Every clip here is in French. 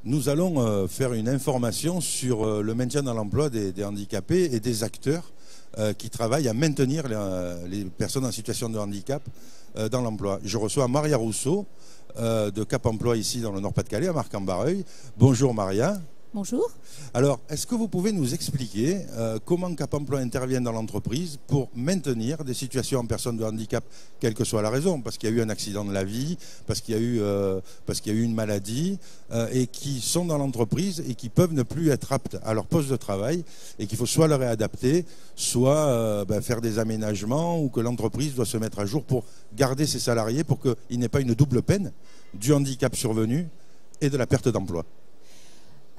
Nous allons faire une information sur le maintien dans l'emploi des handicapés et des acteurs qui travaillent à maintenir les personnes en situation de handicap dans l'emploi. Je reçois Maria Rousseau de Cap Emploi ici dans le Nord-Pas-de-Calais, à Marc-en-Barreuil. Bonjour Maria. Bonjour. Alors, est-ce que vous pouvez nous expliquer comment Cap Emploi intervient dans l'entreprise pour maintenir des situations en personnes de handicap, quelle que soit la raison, parce qu'il y a eu un accident de la vie, parce qu'il y a eu une maladie, et qui sont dans l'entreprise et qui peuvent ne plus être aptes à leur poste de travail et qu'il faut soit leur réadapter, soit faire des aménagements ou que l'entreprise doit se mettre à jour pour garder ses salariés pour qu'il n'ait pas une double peine du handicap survenu et de la perte d'emploi.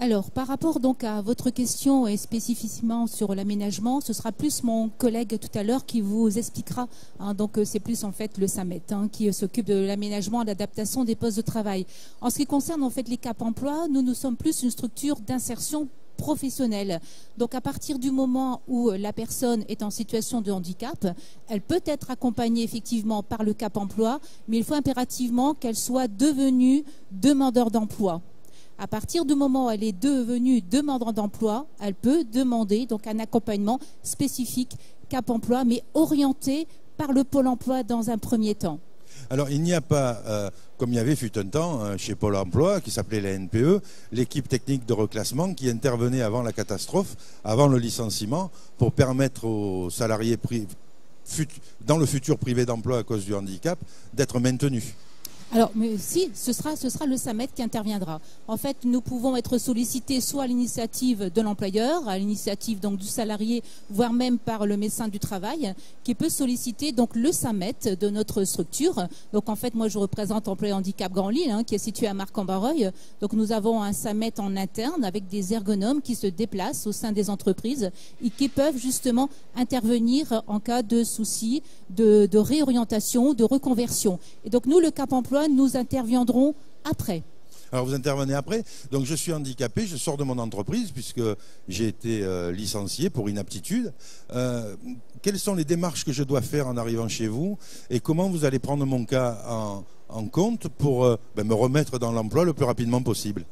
Alors, par rapport donc à votre question et spécifiquement sur l'aménagement, ce sera plus mon collègue tout à l'heure qui vous expliquera. Donc, c'est plus en fait le SAMET qui s'occupe de l'aménagement et l'adaptation des postes de travail. En ce qui concerne en fait les Cap Emploi, nous sommes plus une structure d'insertion professionnelle. Donc, à partir du moment où la personne est en situation de handicap, elle peut être accompagnée effectivement par le Cap Emploi, mais il faut impérativement qu'elle soit devenue demandeur d'emploi. À partir du moment où elle est devenue demandeur d'emploi, elle peut demander donc un accompagnement spécifique Cap Emploi, mais orienté par le Pôle emploi dans un premier temps. Alors, il n'y a pas, comme il y avait fut un temps chez Pôle emploi, qui s'appelait la NPE, l'équipe technique de reclassement qui intervenait avant la catastrophe, avant le licenciement, pour permettre aux salariés dans le futur privé d'emploi à cause du handicap d'être maintenus. Alors, mais si, ce sera le SAMET qui interviendra. En fait, nous pouvons être sollicités soit à l'initiative de l'employeur, à l'initiative donc du salarié, voire même par le médecin du travail, qui peut solliciter donc le SAMET de notre structure. Donc, en fait, moi, je représente Emploi Handicap Grand Lille, qui est situé à Marc-en-Barreuil. Donc, nous avons un SAMET en interne avec des ergonomes qui se déplacent au sein des entreprises et qui peuvent justement intervenir en cas de soucis de réorientation, de reconversion. Et donc, nous, le Cap Emploi, nous interviendrons après. Alors vous intervenez après. Donc je suis handicapé, je sors de mon entreprise puisque j'ai été licencié pour inaptitude. Quelles sont les démarches que je dois faire en arrivant chez vous et comment vous allez prendre mon cas en compte pour me remettre dans l'emploi le plus rapidement possible ?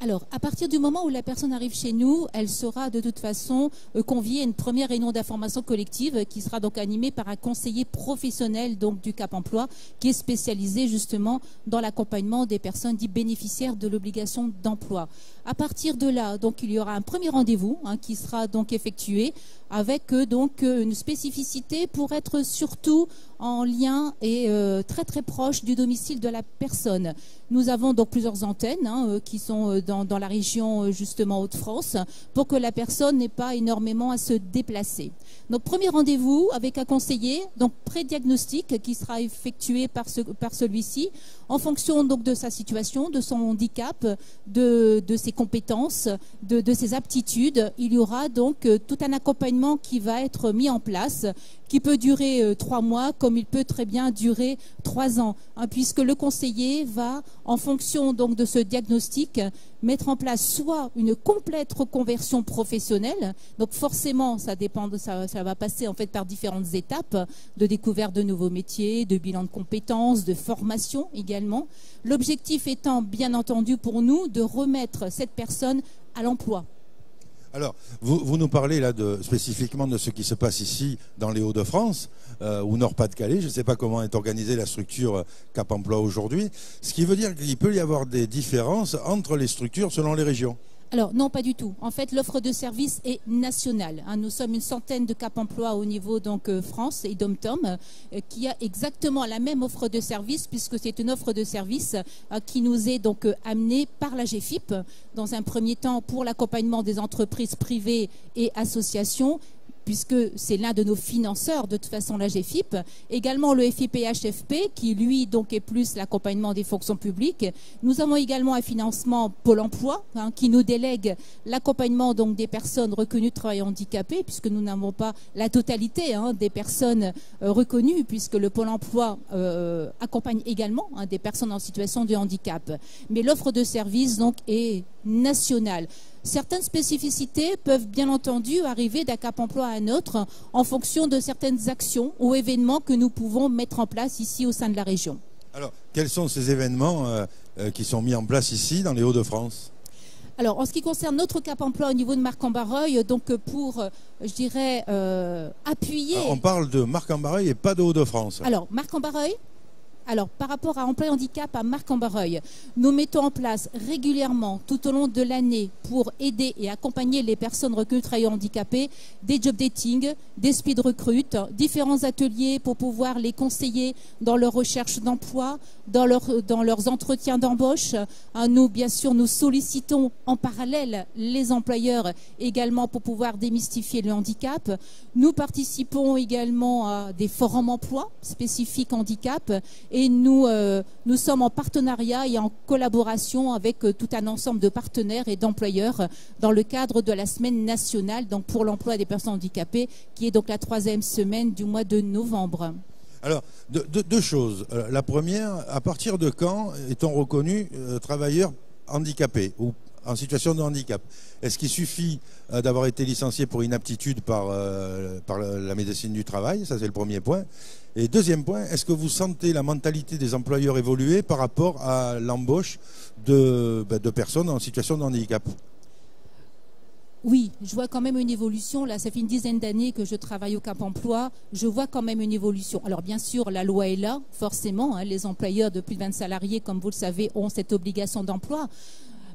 Alors, à partir du moment où la personne arrive chez nous, elle sera de toute façon conviée à une première réunion d'information collective qui sera donc animée par un conseiller professionnel donc du Cap Emploi qui est spécialisé justement dans l'accompagnement des personnes dites bénéficiaires de l'obligation d'emploi. À partir de là, donc il y aura un premier rendez-vous qui sera donc effectué avec donc une spécificité pour être surtout en lien et très très proche du domicile de la personne. Nous avons donc plusieurs antennes qui sont dans la région justement Hauts-de-France pour que la personne n'ait pas énormément à se déplacer. Donc premier rendez-vous avec un conseiller, donc pré-diagnostic qui sera effectué par celui-ci en fonction donc de sa situation, de son handicap, de ses compétences, de ses aptitudes. Il y aura donc tout un accompagnement qui va être mis en place, qui peut durer 3 mois comme il peut très bien durer 3 ans, puisque le conseiller va, en fonction donc de ce diagnostic, mettre en place soit une complète reconversion professionnelle, donc forcément ça va passer en fait par différentes étapes de découverte de nouveaux métiers, de bilan de compétences, de formation également. L'objectif étant bien entendu pour nous de remettre cette personne à l'emploi. Alors, vous nous parlez là spécifiquement de ce qui se passe ici dans les Hauts-de-France ou Nord-Pas-de-Calais. Je ne sais pas comment est organisée la structure Cap Emploi aujourd'hui. Ce qui veut dire qu'il peut y avoir des différences entre les structures selon les régions. Alors non, pas du tout. En fait, l'offre de service est nationale. Nous sommes une centaine de Cap Emploi au niveau donc France et Dom-Tom qui a exactement la même offre de service puisque c'est une offre de service qui nous est donc amenée par la GFIP dans un premier temps pour l'accompagnement des entreprises privées et associations, puisque c'est l'un de nos financeurs, de toute façon la GFIP, également le FIPHFP, qui lui donc est plus l'accompagnement des fonctions publiques. Nous avons également un financement Pôle emploi, qui nous délègue l'accompagnement donc des personnes reconnues de travail handicapé, puisque nous n'avons pas la totalité des personnes reconnues, puisque le Pôle emploi accompagne également des personnes en situation de handicap. Mais l'offre de service donc est nationale. Certaines spécificités peuvent bien entendu arriver d'un Cap Emploi à un autre en fonction de certaines actions ou événements que nous pouvons mettre en place ici au sein de la région. Alors, quels sont ces événements qui sont mis en place ici dans les Hauts-de-France? Alors, en ce qui concerne notre Cap Emploi au niveau de Marc-en-Barreuil, donc pour, je dirais, appuyer... On parle de Marc-en-Barreuil et pas de Hauts-de-France. Alors, Marc-en-Barreuil, alors, par rapport à Emploi Handicap à Marc-en-Barreuil, nous mettons en place régulièrement, tout au long de l'année, pour aider et accompagner les personnes recueillies travailleurs handicapés, des job dating, des speed recruit, différents ateliers pour pouvoir les conseiller dans leur recherche d'emploi, dans leurs entretiens d'embauche. Nous, bien sûr, nous sollicitons en parallèle les employeurs également pour pouvoir démystifier le handicap. Nous participons également à des forums emploi spécifiques handicap et nous sommes en partenariat et en collaboration avec tout un ensemble de partenaires et d'employeurs dans le cadre de la semaine nationale donc pour l'emploi des personnes handicapées qui est donc la 3e semaine du mois de novembre. Alors, deux choses. La première, à partir de quand est-on reconnu travailleur handicapé ou en situation de handicap? Est-ce qu'il suffit d'avoir été licencié pour inaptitude par la médecine du travail? Ça, c'est le premier point. Et deuxième point, est-ce que vous sentez la mentalité des employeurs évoluer par rapport à l'embauche de personnes en situation de handicap? Oui, je vois quand même une évolution. Là, ça fait une dizaine d'années que je travaille au Cap Emploi. Je vois quand même une évolution. Alors, bien sûr, la loi est là, forcément. Les employeurs de plus de 20 salariés, comme vous le savez, ont cette obligation d'emploi.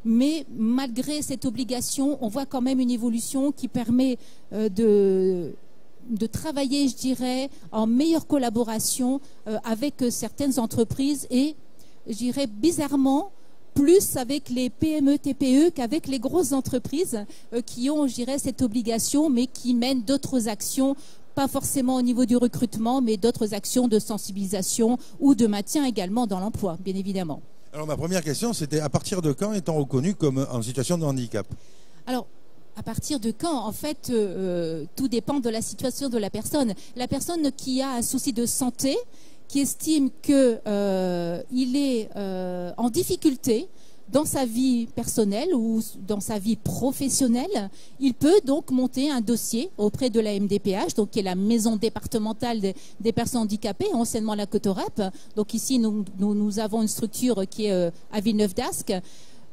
Mais malgré cette obligation, on voit quand même une évolution qui permet de travailler, je dirais, en meilleure collaboration avec certaines entreprises et, je dirais, bizarrement, plus avec les PME, TPE qu'avec les grosses entreprises qui ont, je dirais, cette obligation, mais qui mènent d'autres actions, pas forcément au niveau du recrutement, mais d'autres actions de sensibilisation ou de maintien également dans l'emploi, bien évidemment. Alors, ma première question, c'était à partir de quand est-on reconnu comme en situation de handicap? Alors, à partir de quand? En fait, tout dépend de la situation de la personne. La personne qui a un souci de santé, qui estime qu'il est en difficulté dans sa vie personnelle ou dans sa vie professionnelle, il peut donc monter un dossier auprès de la MDPH, donc qui est la maison départementale des personnes handicapées, anciennement la Cotorep. Donc ici, nous avons une structure qui est à Villeneuve-d'Ascq.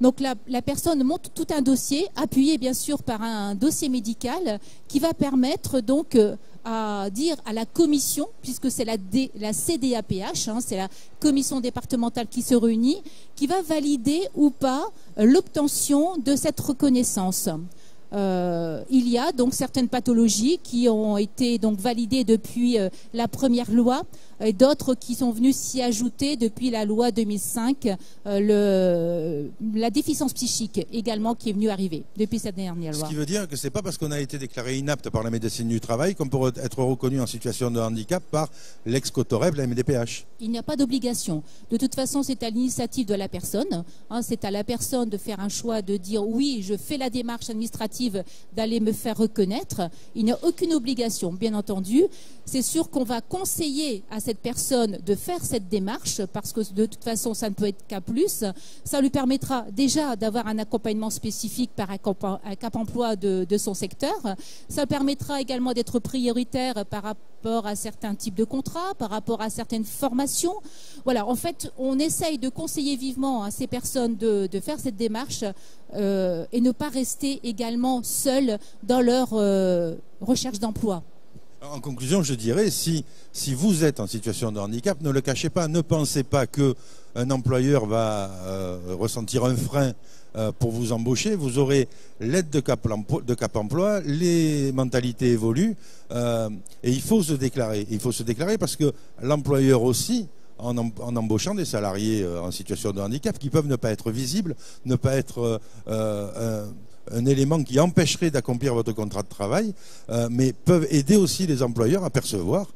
Donc la personne monte tout un dossier, appuyé bien sûr par un dossier médical qui va permettre donc à dire à la commission, puisque c'est la CDAPH, c'est la commission départementale qui se réunit, qui va valider ou pas l'obtention de cette reconnaissance. Il y a donc certaines pathologies qui ont été donc validées depuis la première loi et d'autres qui sont venues s'y ajouter depuis la loi 2005, la déficience psychique également qui est venue arriver depuis cette dernière loi. Ce qui veut dire que ce n'est pas parce qu'on a été déclaré inapte par la médecine du travail qu'on peut être reconnu en situation de handicap par l'ex-Cotorep, la MDPH. Il n'y a pas d'obligation. De toute façon, c'est à l'initiative de la personne. C'est à la personne de faire un choix, de dire oui, je fais la démarche administrative d'aller me faire reconnaître. Il n'y a aucune obligation, bien entendu. C'est sûr qu'on va conseiller à cette personne de faire cette démarche parce que de toute façon, ça ne peut être qu'à plus. Ça lui permettra déjà d'avoir un accompagnement spécifique par un Cap Emploi de son secteur. Ça permettra également d'être prioritaire par rapport à certains types de contrats, par rapport à certaines formations. Voilà, en fait, on essaye de conseiller vivement à ces personnes de faire cette démarche et ne pas rester également seules dans leur recherche d'emploi. En conclusion, je dirais, si vous êtes en situation de handicap, ne le cachez pas, ne pensez pas qu'un employeur va ressentir un frein pour vous embaucher. Vous aurez l'aide de Cap Emploi, les mentalités évoluent et il faut se déclarer. Il faut se déclarer parce que l'employeur aussi, en embauchant des salariés en situation de handicap qui peuvent ne pas être visibles, ne pas être un élément qui empêcherait d'accomplir votre contrat de travail, mais peuvent aider aussi les employeurs à percevoir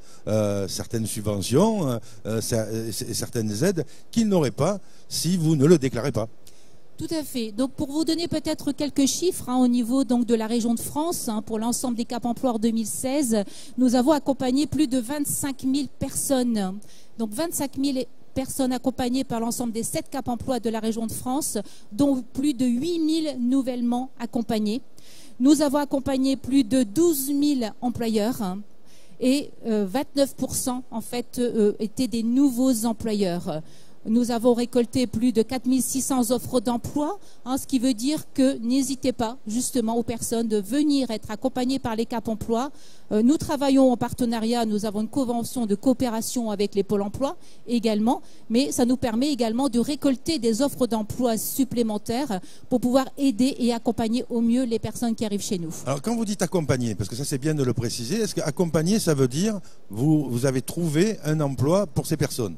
certaines subventions, certaines aides qu'ils n'auraient pas si vous ne le déclarez pas. Tout à fait. Donc pour vous donner peut-être quelques chiffres au niveau donc de la région de France, pour l'ensemble des Cap Emploi en 2016, nous avons accompagné plus de 25 000 personnes. Donc 25 000 personnes accompagnées par l'ensemble des 7 Cap Emploi de la région de France, dont plus de 8 000 nouvellement accompagnés. Nous avons accompagné plus de 12 000 employeurs et 29% en fait étaient des nouveaux employeurs. Nous avons récolté plus de 4600 offres d'emploi, ce qui veut dire que n'hésitez pas justement aux personnes de venir être accompagnées par les Cap Emploi. Nous travaillons en partenariat, nous avons une convention de coopération avec les pôles emploi également, mais ça nous permet également de récolter des offres d'emploi supplémentaires pour pouvoir aider et accompagner au mieux les personnes qui arrivent chez nous. Alors quand vous dites accompagner, parce que ça c'est bien de le préciser, est-ce que accompagner ça veut dire vous avez trouvé un emploi pour ces personnes?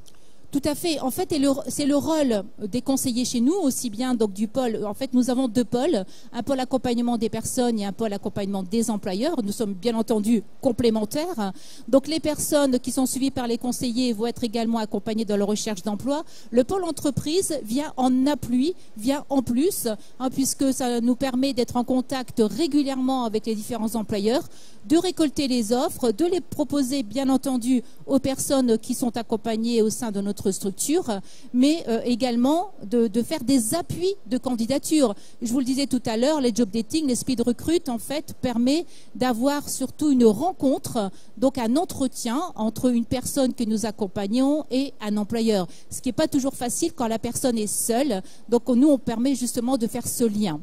Tout à fait. En fait, c'est le rôle des conseillers chez nous, aussi bien donc du pôle. En fait, nous avons deux pôles, un pôle accompagnement des personnes et un pôle accompagnement des employeurs. Nous sommes bien entendu complémentaires. Donc, les personnes qui sont suivies par les conseillers vont être également accompagnées dans leur recherche d'emploi. Le pôle entreprise vient en appui, vient en plus, puisque ça nous permet d'être en contact régulièrement avec les différents employeurs, de récolter les offres, de les proposer bien entendu aux personnes qui sont accompagnées au sein de notre structure, mais également de faire des appuis de candidature. Je vous le disais tout à l'heure, les job dating, les speed recruit, en fait, permet d'avoir surtout une rencontre, donc un entretien entre une personne que nous accompagnons et un employeur. Ce qui n'est pas toujours facile quand la personne est seule. Donc nous, on permet justement de faire ce lien.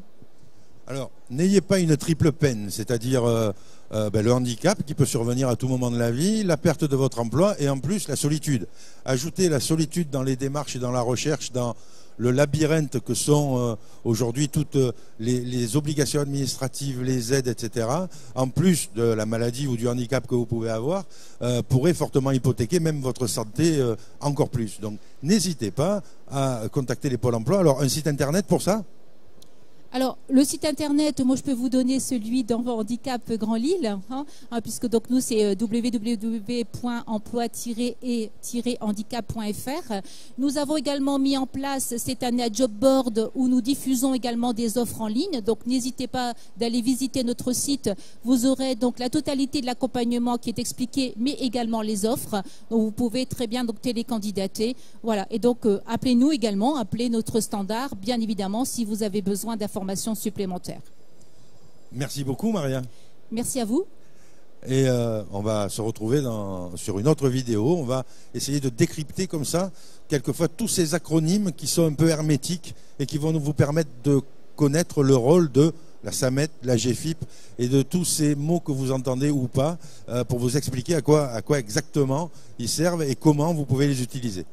Alors, n'ayez pas une triple peine, c'est-à-dire le handicap qui peut survenir à tout moment de la vie, la perte de votre emploi et en plus la solitude. Ajoutez la solitude dans les démarches et dans la recherche, dans le labyrinthe que sont aujourd'hui toutes les obligations administratives, les aides, etc., en plus de la maladie ou du handicap que vous pouvez avoir, pourrait fortement hypothéquer même votre santé encore plus. Donc, n'hésitez pas à contacter les pôles emploi. Alors, un site internet pour ça ? Alors, le site internet, moi je peux vous donner celui d'Enfants Handicap Grand Lille, puisque donc nous c'est www.emploi-et-handicap.fr. Nous avons également mis en place cette année un job board où nous diffusons également des offres en ligne. Donc n'hésitez pas d'aller visiter notre site. Vous aurez donc la totalité de l'accompagnement qui est expliqué, mais également les offres. Donc vous pouvez très bien donc télécandidater. Voilà. Et donc appelez-nous également, appelez notre standard, bien évidemment, si vous avez besoin d'informations supplémentaires. Merci beaucoup, Maria. Merci à vous. Et on va se retrouver sur une autre vidéo. On va essayer de décrypter comme ça, quelquefois, tous ces acronymes qui sont un peu hermétiques et qui vont vous permettre de connaître le rôle de la SAMET, la GFIP et de tous ces mots que vous entendez ou pas pour vous expliquer à quoi exactement ils servent et comment vous pouvez les utiliser.